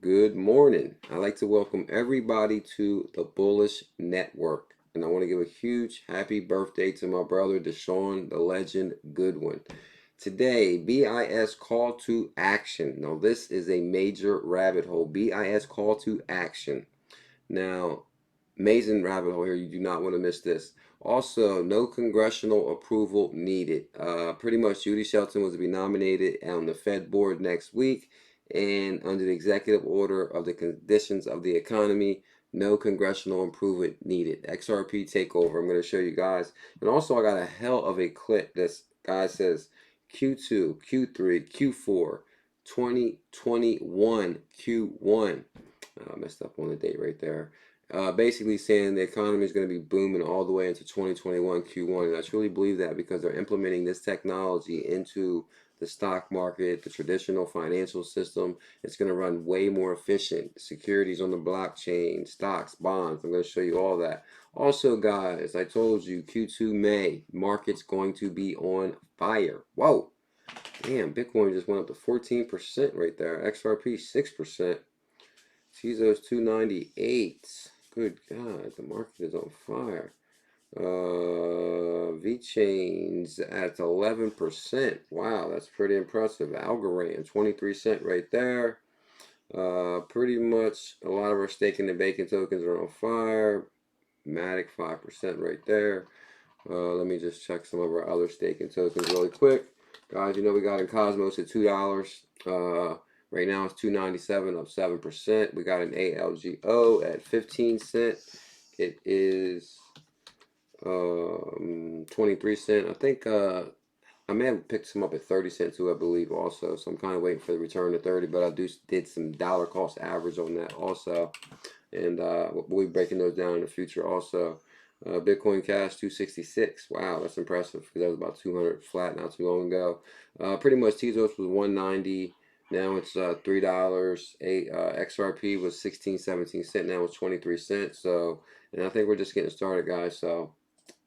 Good morning. I'd like to welcome everybody to the Bullish Network. And I want to give a huge happy birthday to my brother, Deshaun, the legend Goodwin. Today, BIS Call to Action. Now, this is a major rabbit hole. BIS Call to Action. Now, amazing rabbit hole here. You do not want to miss this. Also, no congressional approval needed. Pretty much Judy Shelton was to be nominated on the Fed board next week. And under the executive order of the conditions of the economy, no congressional improvement needed. XRP takeover. I'm going to show you guys. And also, I got a hell of a clip. This guy says Q2, Q3, Q4, 2021, Q1. I messed up on the date right there. Basically saying the economy is going to be booming all the way into 2021 Q1, and I truly believe that because they're implementing this technology into the stock market, the traditional financial system. It's going to run way more efficient. Securities on the blockchain, stocks, bonds. I'm going to show you all that. Also, guys, I told you Q2 May, market's going to be on fire. Whoa. Damn, Bitcoin just went up to 14% right there. XRP 6%. Tezos 298. Good God, the market is on fire. V-Chains at 11%. Wow, that's pretty impressive. Algorand 23% right there. Pretty much a lot of our staking and baking tokens are on fire. Matic 5% right there. Let me just check some of our other staking tokens really quick. Guys, you know we got in Cosmos at $2. Right now it's $2.97, up 7%. We got an ALGO at 15 cents. It is 23 cents. I think I may have picked some up at 30 cents too, I believe also. So I'm kind of waiting for the return to 30, but I did some dollar cost average on that also. And we'll be breaking those down in the future also. Bitcoin Cash 266. Wow, that's impressive because that was about 200 flat not too long ago. Pretty much Tezos was 190. Now it's $3. XRP was 16, 17 cents. Now it's 23 cents. So, and I think we're just getting started, guys. So,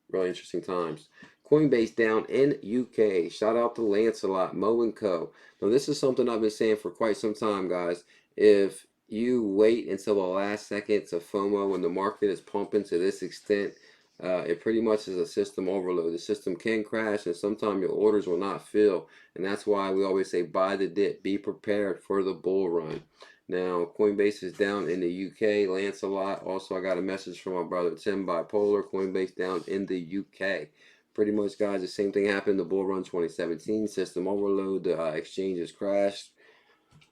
really interesting times. Coinbase Down in UK. Shout out to Lancelot, Mo & Co. Now, this is something I've been saying for quite some time, guys. If you wait until the last second to FOMO when the market is pumping to this extent, it pretty much is a system overload. The system can crash, and sometimes your orders will not fill, and that's why we always say buy the dip. Be prepared for the bull run. Now, Coinbase is down in the UK. Lancelot. Also, I got a message from my brother Tim Bipolar. Coinbase down in the UK. Pretty much, guys, the same thing happened in the bull run 2017. System overload. The exchanges crashed.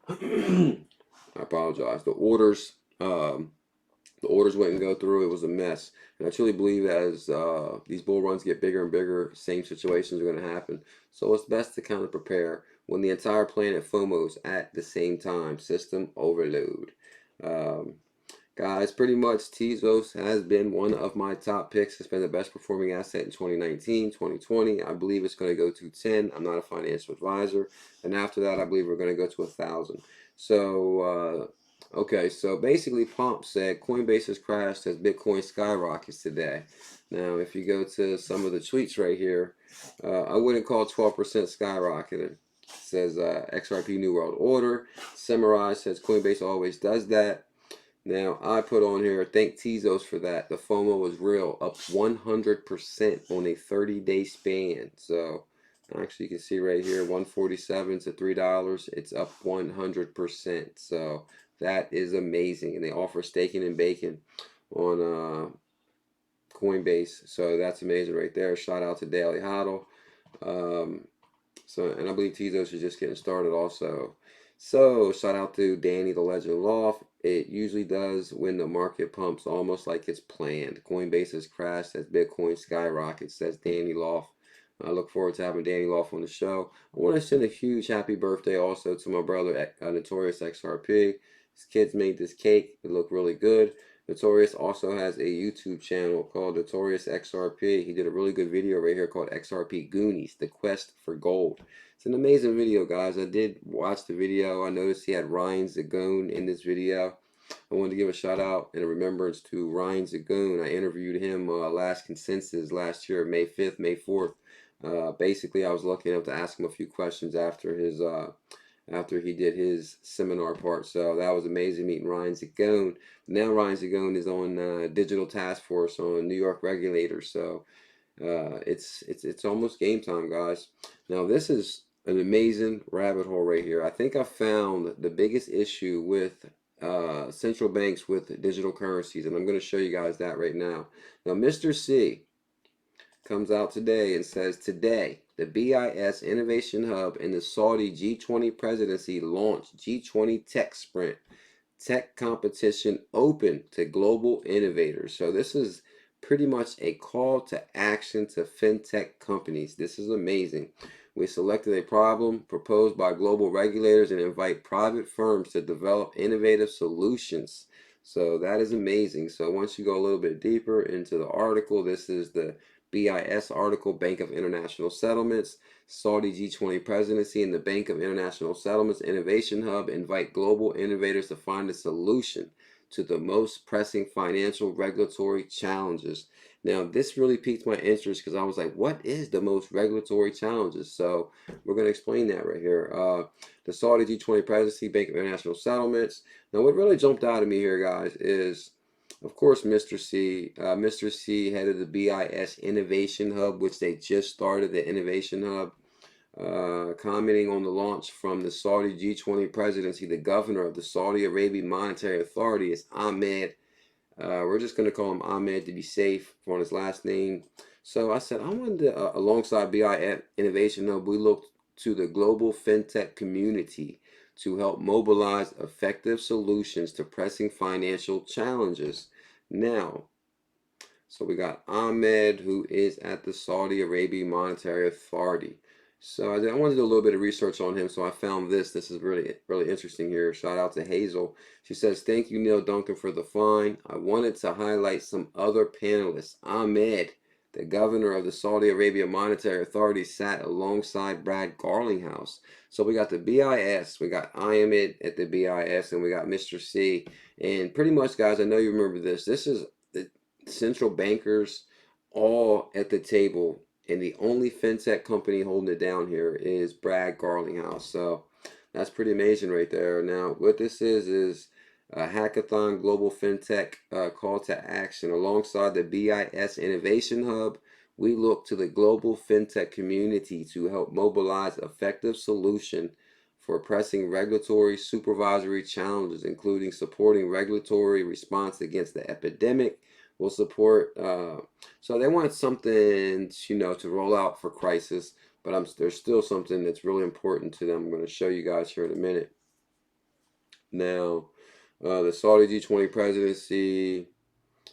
I apologize. The orders wouldn't go through. It was a mess. And I truly believe as these bull runs get bigger and bigger, same situations are going to happen. So it's best to kind of prepare when the entire planet FOMOs at the same time. System overload. Guys, pretty much Tezos has been one of my top picks. It's been the best performing asset in 2019, 2020. I believe it's going to go to 10. I'm not a financial advisor. And after that, I believe we're going to go to 1,000. So, okay, so basically Pomp said Coinbase has crashed as Bitcoin skyrockets today. Now, if you go to some of the tweets right here, I wouldn't call 12% skyrocketing. It says XRP New World Order. Samurai says Coinbase always does that. Now, I put on here, thank Tezos for that. The FOMO was real, up 100% on a 30-day span. So, actually, you can see right here, 147 to $3. It's up 100%. So, that is amazing. And they offer staking and baking on Coinbase. So, that's amazing right there. Shout out to Daily Hodl. And I believe Tezos is just getting started also. So, shout out to Danny, the legend Loth. It usually does when the market pumps, almost like it's planned. Coinbase has crashed as Bitcoin skyrockets, says Danny Loth. I look forward to having Danny Loth on the show. I want to send a huge happy birthday also to my brother, Notorious XRP. His kids made this cake. It looked really good. Notorious also has a YouTube channel called Notorious XRP. He did a really good video right here called XRP GOONIES, The Quest for Gold. It's an amazing video, guys. I did watch the video. I noticed he had Ryan Zagoon in this video. I wanted to give a shout out and a remembrance to Ryan Zagoon. I interviewed him last consensus last year, May 5th, May 4th. Basically, I was lucky enough to ask him a few questions after his after he did his seminar part. So that was amazing meeting Ryan ぃ. Now Ryan ぃis on Digital Task Force on New York regulators. So it's almost game time, guys. Now this is an amazing rabbit hole right here. I think I found the biggest issue with central banks with digital currencies, and I'm going to show you guys that right now. Now Mr. C comes out today and says, today the BIS Innovation Hub and the Saudi G20 Presidency launched G20 Tech Sprint, tech competition open to global innovators. So this is pretty much a call to action to fintech companies. This is amazing. We selected a problem proposed by global regulators and invite private firms to develop innovative solutions. So that is amazing. So once you go a little bit deeper into the article, this is the BIS article, Bank of International Settlements, Saudi G20 Presidency, and the Bank of International Settlements Innovation Hub invite global innovators to find a solution to the most pressing financial regulatory challenges. Now, this really piqued my interest because I was like, what is the most regulatory challenges? So we're going to explain that right here. The Saudi G20 Presidency, Bank of International Settlements. Now, what really jumped out at me here, guys, is of course, Mr. C. Mr. C, head of the BIS Innovation Hub, which they just started, the Innovation Hub, commenting on the launch from the Saudi G20 Presidency. The governor of the Saudi Arabian Monetary Authority is Ahmed. We're just going to call him Ahmed to be safe on his last name. So I said, I wanted to, alongside BIS Innovation Hub, we looked to the global fintech community to help mobilize effective solutions to pressing financial challenges. Now, so we got Ahmed, who is at the Saudi Arabian Monetary Authority. So I wanted to do a little bit of research on him, so I found this. This is really interesting here. Shout out to Hazel. She says, thank you, Neil Duncan, for the find. I wanted to highlight some other panelists. Ahmed, the governor of the Saudi Arabia Monetary Authority, sat alongside Brad Garlinghouse. So we got the BIS, we got Ahmed at the BIS, and we got Mr. C. And pretty much, guys, I know you remember this. This is the central bankers all at the table, and the only fintech company holding it down here is Brad Garlinghouse. So that's pretty amazing right there. Now, what this is a hackathon global fintech call to action. Alongside the BIS Innovation Hub, we look to the global fintech community to help mobilize effective solution for pressing regulatory supervisory challenges, including supporting regulatory response against the epidemic. We'll support, so they want something, to roll out for crisis, but there's still something that's really important to them. I'm going to show you guys here in a minute. Now, the Saudi G20 Presidency,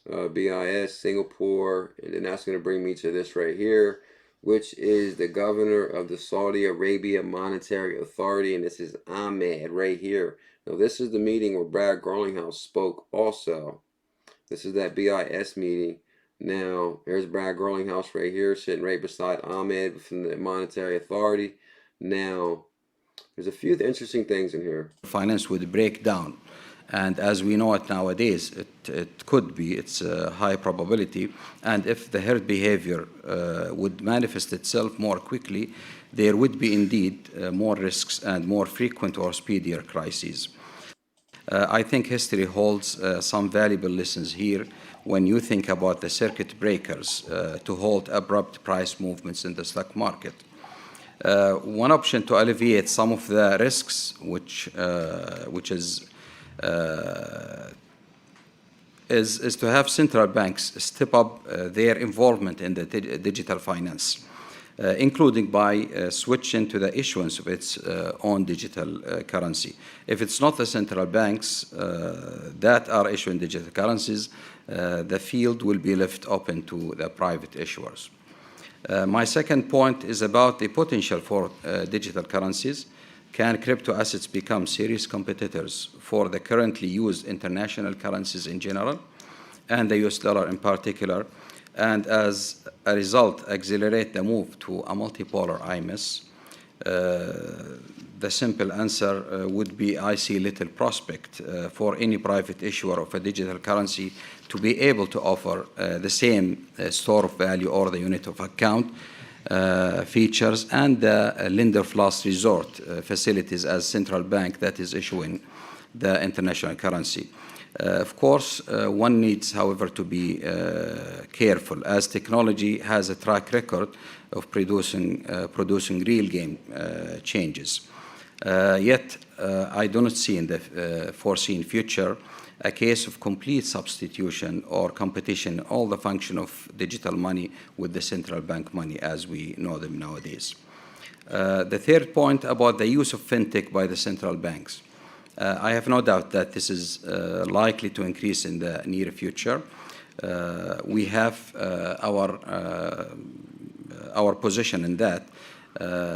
BIS, Singapore, and then that's going to bring me to this right here, which is the governor of the Saudi Arabia Monetary Authority, and this is Ahmed right here. Now, this is the meeting where Brad Garlinghouse spoke also. This is that BIS meeting. Now, here's Brad Garlinghouse right here, sitting right beside Ahmed from the Monetary Authority. Now, there's a few interesting things in here. Finance would break down. And as we know it nowadays, it could be, it's a high probability. And if the herd behavior would manifest itself more quickly, there would be indeed more risks and more frequent or speedier crises. I think history holds some valuable lessons here when you think about the circuit breakers to halt abrupt price movements in the stock market. One option to alleviate some of the risks, which is to have central banks step up their involvement in the digital finance, including by switching to the issuance of its own digital currency. If it's not the central banks that are issuing digital currencies, the field will be left open to the private issuers. My second point is about the potential for digital currencies. Can crypto assets become serious competitors for the currently used international currencies in general, and the US dollar in particular, and as a result accelerate the move to a multipolar IMS? The simple answer would be I see little prospect for any private issuer of a digital currency to be able to offer the same store of value or the unit of account features, and the lender of last resort facilities as central bank that is issuing the international currency. Of course, one needs, however, to be careful, as technology has a track record of producing real game changes. Yet, I do not see in the foreseen future a case of complete substitution or competition in all the function of digital money with the central bank money as we know them nowadays. The third point about the use of fintech by the central banks. I have no doubt that this is likely to increase in the near future. We have our position in that.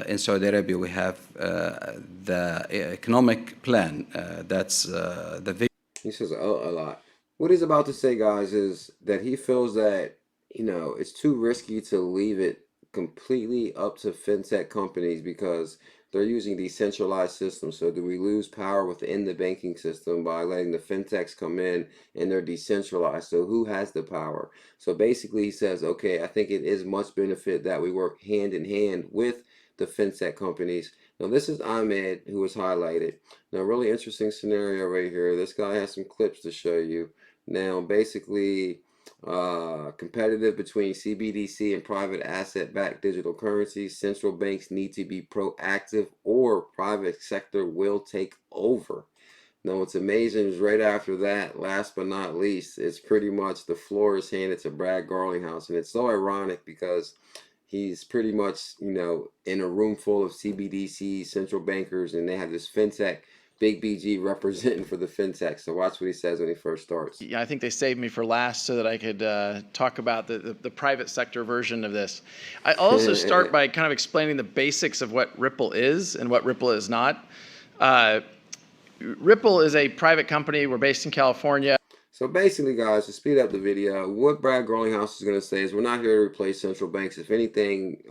In Saudi Arabia, we have the economic plan. That's the vision. He says a lot. What he's about to say, guys, is that he feels that, it's too risky to leave it completely up to fintech companies because they're using decentralized systems. So do we lose power within the banking system by letting the fintechs come in and they're decentralized? So who has the power? So basically he says, okay, I think it is much benefit that we work hand in hand with the fintech companies. Now this is Ahmed who was highlighted. Now really interesting scenario right here. This guy has some clips to show you. Now basically competitive between CBDC and private asset-backed digital currencies. Central banks need to be proactive or private sector will take over. Now what's amazing is right after that, last but not least, it's pretty much the floor is handed to Brad Garlinghouse. And it's so ironic because he's pretty much, in a room full of CBDC central bankers, and they have this fintech Big BG representing for the fintech. So watch what he says when he first starts. Yeah, I think they saved me for last so that I could talk about the private sector version of this. I also start by kind of explaining the basics of what Ripple is and what Ripple is not. Ripple is a private company. We're based in California. So basically, guys, to speed up the video, what Brad Garlinghouse is going to say is we're not here to replace central banks. If anything,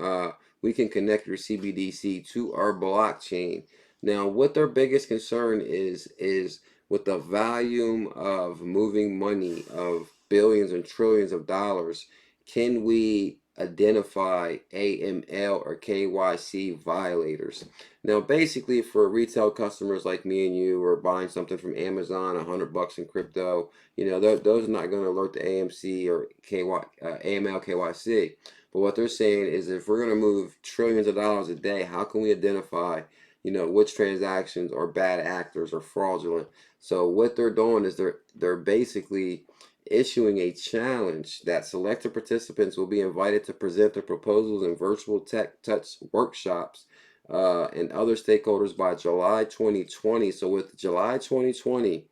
we can connect your CBDC to our blockchain. Now, what their biggest concern is with the volume of moving money of billions and trillions of dollars, can we identify AML or KYC violators? Now, basically, for retail customers like me and you, or buying something from Amazon, $100 in crypto, those are not going to alert the AMC or AML KYC. But what they're saying is if we're going to move trillions of dollars a day, how can we identify which transactions are bad actors or fraudulent? So what they're doing is they're basically issuing a challenge that selected participants will be invited to present their proposals in virtual tech touch workshops and other stakeholders by July 2020. So with July 2020,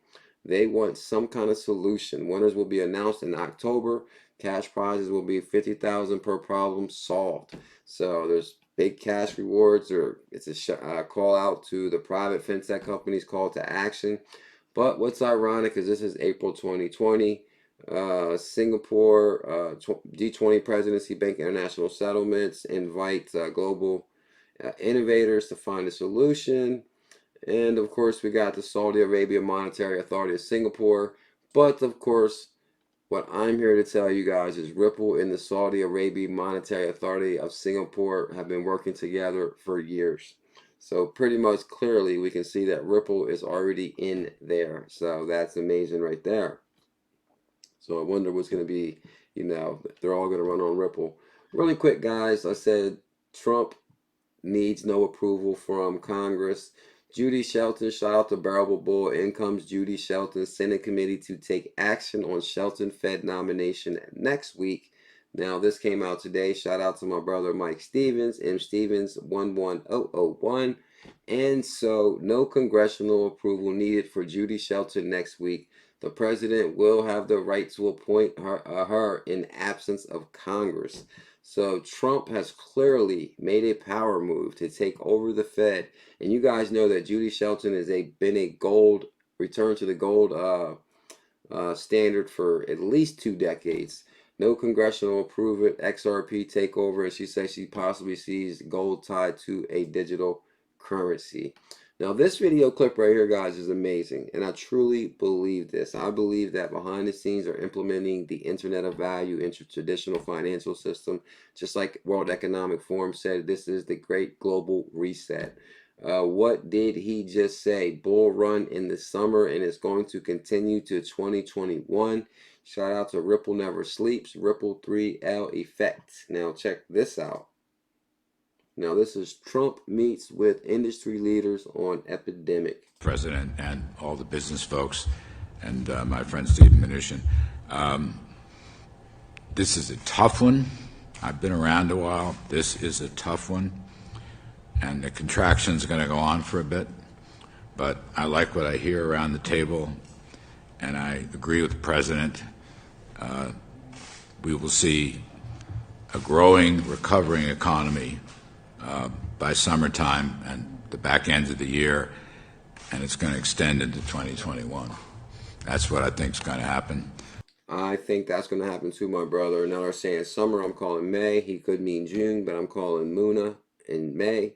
they want some kind of solution. Winners will be announced in October. Cash prizes will be $50,000 per problem solved. So there's big cash rewards, or it's a call out to the private fintech companies, call to action. But what's ironic is this is April 2020. Singapore G20 Presidency Bank International Settlements invite global innovators to find a solution. And of course, we got the Saudi Arabia Monetary Authority of Singapore. But of course, what I'm here to tell you guys is Ripple and the Saudi Arabia Monetary Authority of Singapore have been working together for years. So pretty much clearly we can see that Ripple is already in there. So that's amazing right there. So I wonder what's going to be, they're all going to run on Ripple. Really quick, guys, I said Trump needs no approval from Congress. Judy Shelton, shout out to Bearable Bull. In comes Judy Shelton, Senate committee to take action on Shelton Fed nomination next week. Now, this came out today. Shout out to my brother Mike Stevens, M. Stevens 11001. And so, no congressional approval needed for Judy Shelton next week. The president will have the right to appoint her in absence of Congress. So Trump has clearly made a power move to take over the Fed. And you guys know that Judy Shelton has been a return to the gold standard for at least 2 decades. No congressional approval, XRP takeover, and she says she possibly sees gold tied to a digital currency. Now, this video clip right here, guys, is amazing, and I truly believe this. I believe that behind the scenes are implementing the Internet of Value into traditional financial system, just like World Economic Forum said. This is the great global reset. What did he just say? Bull run in the summer, and it's going to continue to 2021. Shout out to Ripple Never Sleeps, Ripple 3L Effect. Now, check this out. Now, this is Trump meets with industry leaders on epidemic. President and all the business folks and my friend Stephen Mnuchin. This is a tough one. I've been around a while. This is a tough one. And the contraction is going to go on for a bit. But I like what I hear around the table, and I agree with the President. We will see a growing, recovering economy by summertime and the back end of the year, and it's going to extend into 2021. That's what I think is going to happen. I think that's going to happen too, my brother. Now they're saying summer, I'm calling May. He could mean June, but I'm calling Muna in May.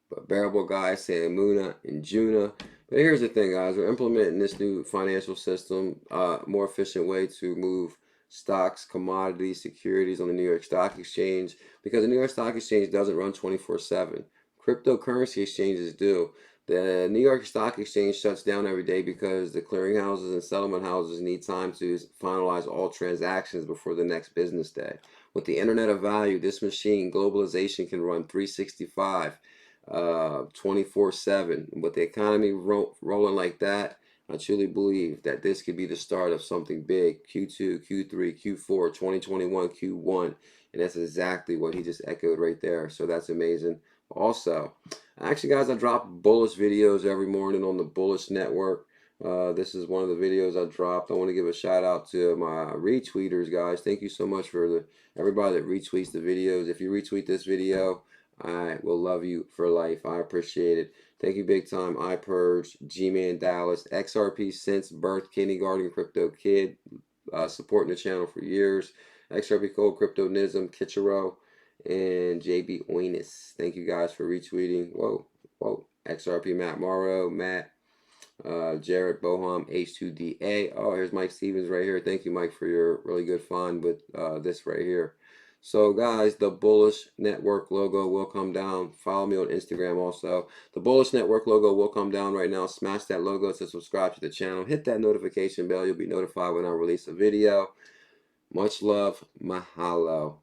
But Bearable Guy saying Muna in June. But here's the thing, guys. We're implementing this new financial system, more efficient way to move stocks, commodities, securities on the New York Stock Exchange, because the New York Stock Exchange doesn't run 24/7. Cryptocurrency exchanges do. The New York Stock Exchange shuts down every day because the clearinghouses and settlement houses need time to finalize all transactions before the next business day. With the Internet of Value, this machine, globalization, can run 365, 24/7. With the economy rolling like that, I truly believe that this could be the start of something big. Q2, Q3, Q4, 2021, Q1. And that's exactly what he just echoed right there. So that's amazing. Also, actually, guys, I drop bullish videos every morning on the Bullish Network. This is one of the videos I dropped. I want to give a shout out to my retweeters, guys. Thank you so much for everybody that retweets the videos. If you retweet this video, I will love you for life. I appreciate it. Thank you big time. I Purge, GMAN Dallas, XRP since birth, kindergarten crypto kid, supporting the channel for years. XRP Cold, Cryptonism, Kichiro, and ＪMAN. Thank you guys for retweeting. Whoa. XRP Matt Morrow, Matt, Jared Boham, H2DA. Oh, here's Mike Stevens right here. Thank you, Mike, for your really good find with this right here. So, guys, the Bullish Network logo will come down. Follow me on Instagram also. The Bullish Network logo will come down right now. Smash that logo to subscribe to the channel. Hit that notification bell. You'll be notified when I release a video. Much love. Mahalo.